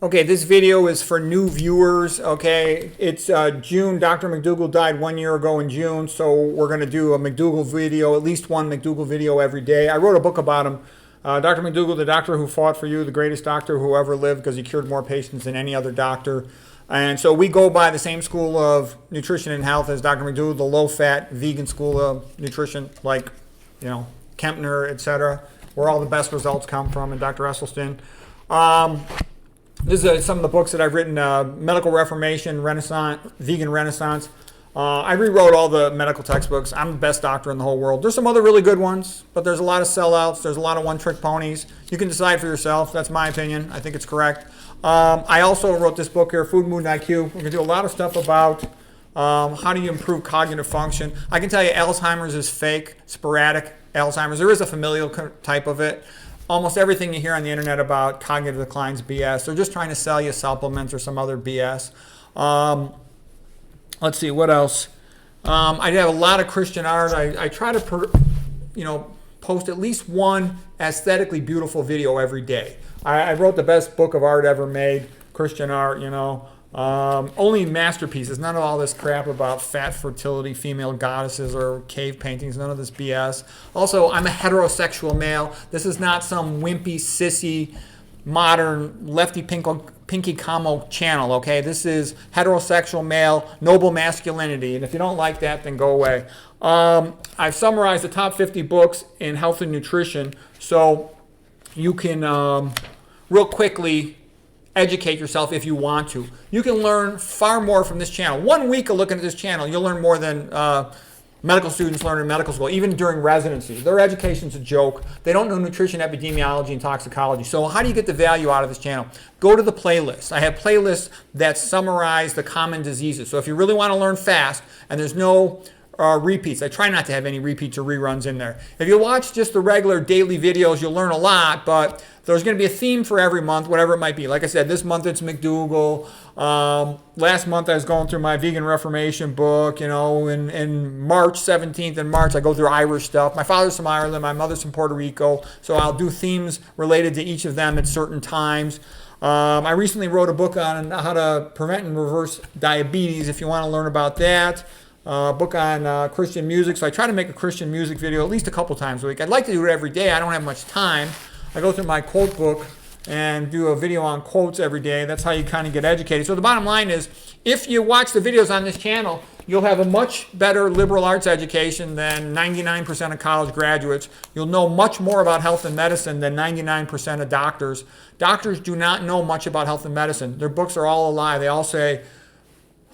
Okay, this video is for new viewers. Okay, it's June. Dr. McDougall died 1 year ago in June, so we're going to do a McDougall video, at least one McDougall video every day. I wrote a book about him. Dr. McDougall, the doctor who fought for you, the greatest doctor who ever lived because he cured more patients than any other doctor. And so we go by the same school of nutrition and health as Dr. McDougall, the low-fat vegan school of nutrition, like, Kempner, etc., where all the best results come from, and Dr. Esselstyn. This is some of the books that I've written, Medical Reformation, Renaissance, Vegan Renaissance. I rewrote all the medical textbooks. I'm the best doctor in the whole world. There's some other really good ones, but there's a lot of sellouts. There's a lot of one-trick ponies. You can decide for yourself. That's my opinion. I think it's correct. I also wrote this book here, Food, Mood, and IQ. We're going to do a lot of stuff about how do you improve cognitive function. I can tell you Alzheimer's is fake, sporadic Alzheimer's. There is a familial type of it. Almost everything you hear on the internet about cognitive decline is BS. They're just trying to sell you supplements or some other BS. Let's see, what else? I have a lot of Christian art. I try to, post at least one aesthetically beautiful video every day. I wrote the best book of art ever made, Christian art, only masterpieces, none of all this crap about fat fertility, female goddesses, or cave paintings, none of this BS. Also, I'm a heterosexual male. This is not some wimpy, sissy, modern, lefty pinky camo channel, okay? This is heterosexual male, noble masculinity, and if you don't like that, then go away. I've summarized the top 50 books in health and nutrition, so you can real quickly educate yourself if you want to. You can learn far more from this channel. 1 week of looking at this channel, you'll learn more than medical students learn in medical school, even during residency. Their education's a joke. They don't know nutrition, epidemiology, and toxicology. So how do you get the value out of this channel? Go to the playlist. I have playlists that summarize the common diseases. So if you really want to learn fast, and there's no repeats. I try not to have any repeats or reruns in there. If you watch just the regular daily videos, you'll learn a lot, but there's going to be a theme for every month, whatever it might be. Like I said, this month it's McDougall. Last month I was going through my Vegan Reformation book. In March 17th in March, I go through Irish stuff. My father's from Ireland, my mother's from Puerto Rico, so I'll do themes related to each of them at certain times. I recently wrote a book on how to prevent and reverse diabetes, if you want to learn about that. Book on Christian music. So I try to make a Christian music video at least a couple times a week. I'd like to do it every day. I don't have much time. I go through my quote book and do a video on quotes every day. That's how you kind of get educated. So the bottom line is, if you watch the videos on this channel, you'll have a much better liberal arts education than 99% of college graduates. You'll know much more about health and medicine than 99% of doctors. Doctors do not know much about health and medicine. Their books are all a lie. They all say,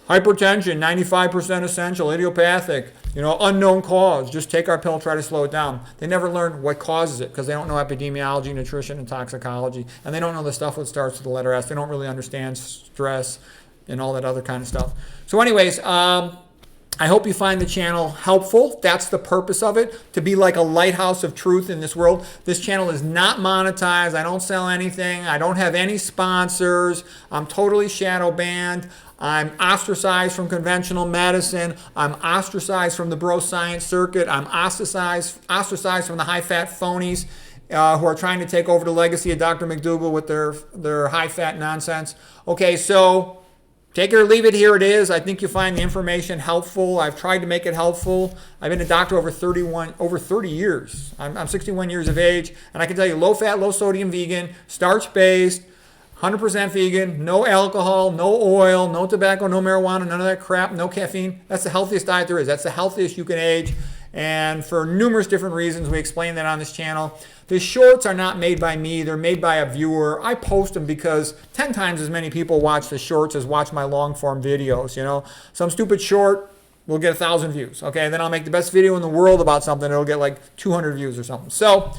hypertension, 95% essential, idiopathic, unknown cause. Just take our pill, try to slow it down. They never learn what causes it because they don't know epidemiology, nutrition, and toxicology. And they don't know the stuff that starts with the letter S. They don't really understand stress and all that other kind of stuff. So anyways, I hope you find the channel helpful. That's the purpose of it, to be like a lighthouse of truth in this world. This channel is not monetized. I don't sell anything. I don't have any sponsors. I'm totally shadow banned. I'm ostracized from conventional medicine. I'm ostracized from the bro science circuit. I'm ostracized from the high-fat phonies who are trying to take over the legacy of Dr. McDougall with their high-fat nonsense. Okay, so take it or leave it. Here it is. I think you'll find the information helpful. I've tried to make it helpful. I've been a doctor over 30 years. I'm 61 years of age, and I can tell you, low-fat, low-sodium vegan, starch-based, 100% vegan, no alcohol, no oil, no tobacco, no marijuana, none of that crap, no caffeine. That's the healthiest diet there is. That's the healthiest you can age. And for numerous different reasons, we explain that on this channel. The shorts are not made by me. They're made by a viewer. I post them because 10 times as many people watch the shorts as watch my long-form videos. Some stupid short will get 1,000 views. Okay, and then I'll make the best video in the world about something. It'll get like 200 views or something. So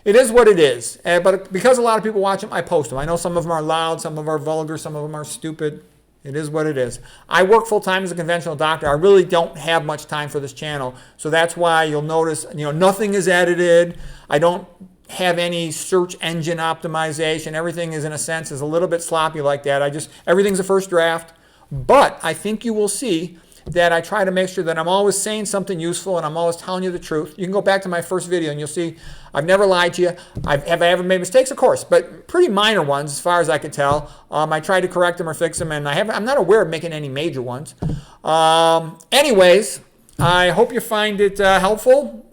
it is what it is. But because a lot of people watch them, I post them. I know some of them are loud, some of them are vulgar, some of them are stupid. It is what it is. I work full-time as a conventional doctor. I really don't have much time for this channel. So that's why you'll notice, nothing is edited. I don't have any search engine optimization. Everything is, in a sense, is a little bit sloppy like that. Everything's a first draft. But I think you will see that I try to make sure that I'm always saying something useful and I'm always telling you the truth. You can go back to my first video and you'll see I've never lied to you. Have I ever made mistakes? Of course, but pretty minor ones as far as I can tell. I try to correct them or fix them, and I'm not aware of making any major ones. Anyways, I hope you find it helpful.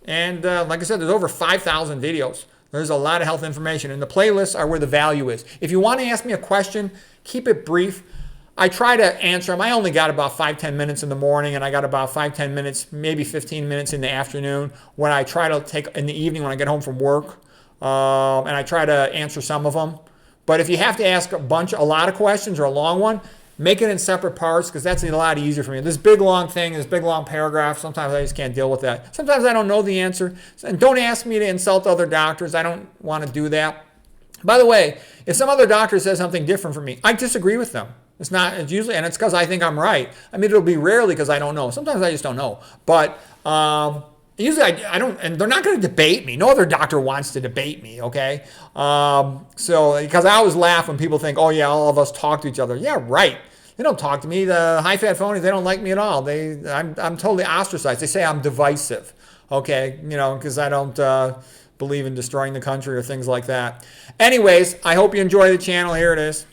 And like I said, there's over 5,000 videos. There's a lot of health information, and the playlists are where the value is. If you want to ask me a question, keep it brief. I try to answer them. I only got about 5-10 minutes in the morning, and I got about 5-10 minutes, maybe 15 minutes in the afternoon when I try to take in the evening when I get home from work, and I try to answer some of them. But if you have to ask a lot of questions or a long one, make it in separate parts, because that's a lot easier for me. This big long thing, this big long paragraph, sometimes I just can't deal with that. Sometimes I don't know the answer. And don't ask me to insult other doctors. I don't want to do that. By the way, if some other doctor says something different from me, I disagree with them. It's usually, and it's because I think I'm right. I mean, it'll be rarely because I don't know. Sometimes I just don't know. But usually I don't, and they're not going to debate me. No other doctor wants to debate me, okay? So, because I always laugh when people think, oh yeah, all of us talk to each other. Yeah, right. They don't talk to me. The high-fat phonies, they don't like me at all. I'm totally ostracized. They say I'm divisive, okay? Because I don't believe in destroying the country or things like that. Anyways, I hope you enjoy the channel. Here it is.